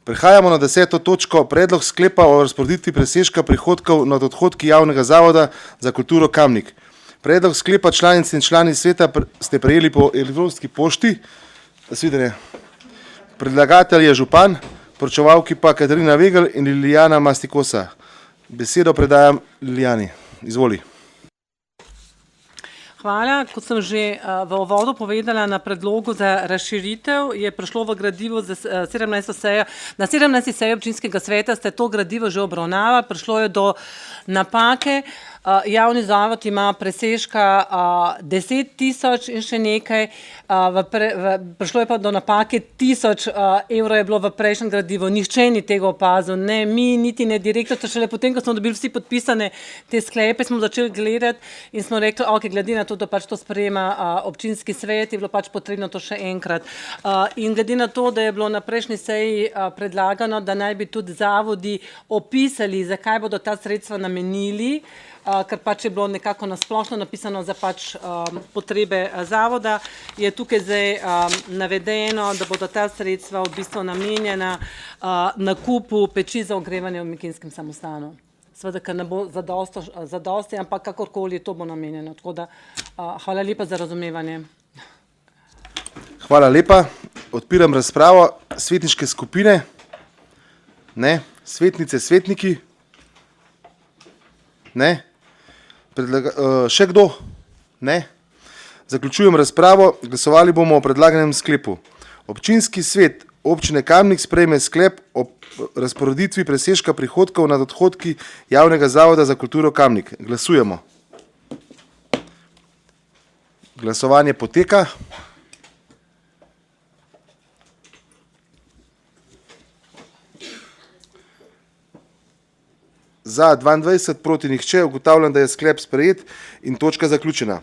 Prehajamo na 10. točko, predlog sklepa o razporeditvi presežka prihodkov nad odhodki javnega zavoda za kulturo Kamnik. Predlog sklepa članic in člani sveta ste prejeli po elektronski pošti. Nasvidenje. Predlagatelj je župan, poročevalki pa Katarina Vegel in Lilijana Mastikosa. Besedo predajam Lilijani. Izvoli. Hvala. Kot sem že v uvodu povedala, na predlogu za razširitev je prišlo v gradivo na 17. seji občinskega sveta, ste to gradivo že obravnavali, prišlo je do napake. Javni zavod ima presežka 10.000 in še nekaj, prišlo je pa do napake 1.000 evrov je bilo v prejšnjem gradivu, nihče ni tega opazil, ne mi, niti ne direktor, šele potem, ko smo dobili vsi podpisane te sklepe, smo začeli gledati in smo rekli, ok, glede na to, da pač to sprejema občinski svet, je bilo pač potrebno to še enkrat. In glede na to, da je bilo na prejšnji seji predlagano, da naj bi tudi zavodi opisali, zakaj bodo ta sredstva namenili, ker pač je bilo nekako nasplošno napisano za pač potrebe zavoda, je tukaj zdaj navedeno, da bodo ta sredstva v bistvu namenjena nakupu peči za ogrevanje v Mekinjskem samostanu. Seveda, ker ne bo zadosti, ampak kakorkoli to bo namenjeno. Tako da, hvala lepa za razumevanje. Hvala lepa. Odpiram razpravo. Svetniške skupine? Ne. Svetnice, svetniki? Ne. Še kdo? Ne. Zaključujem razpravo. Glasovali bomo o predlaganem sklepu. Občinski svet občine Kamnik sprejme sklep o razporeditvi presežka prihodkov nad odhodki javnega zavoda za kulturo Kamnik. Glasujemo. Glasovanje poteka. Za 22, proti nihče, ugotavljam, da je sklep sprejet in točka zaključena.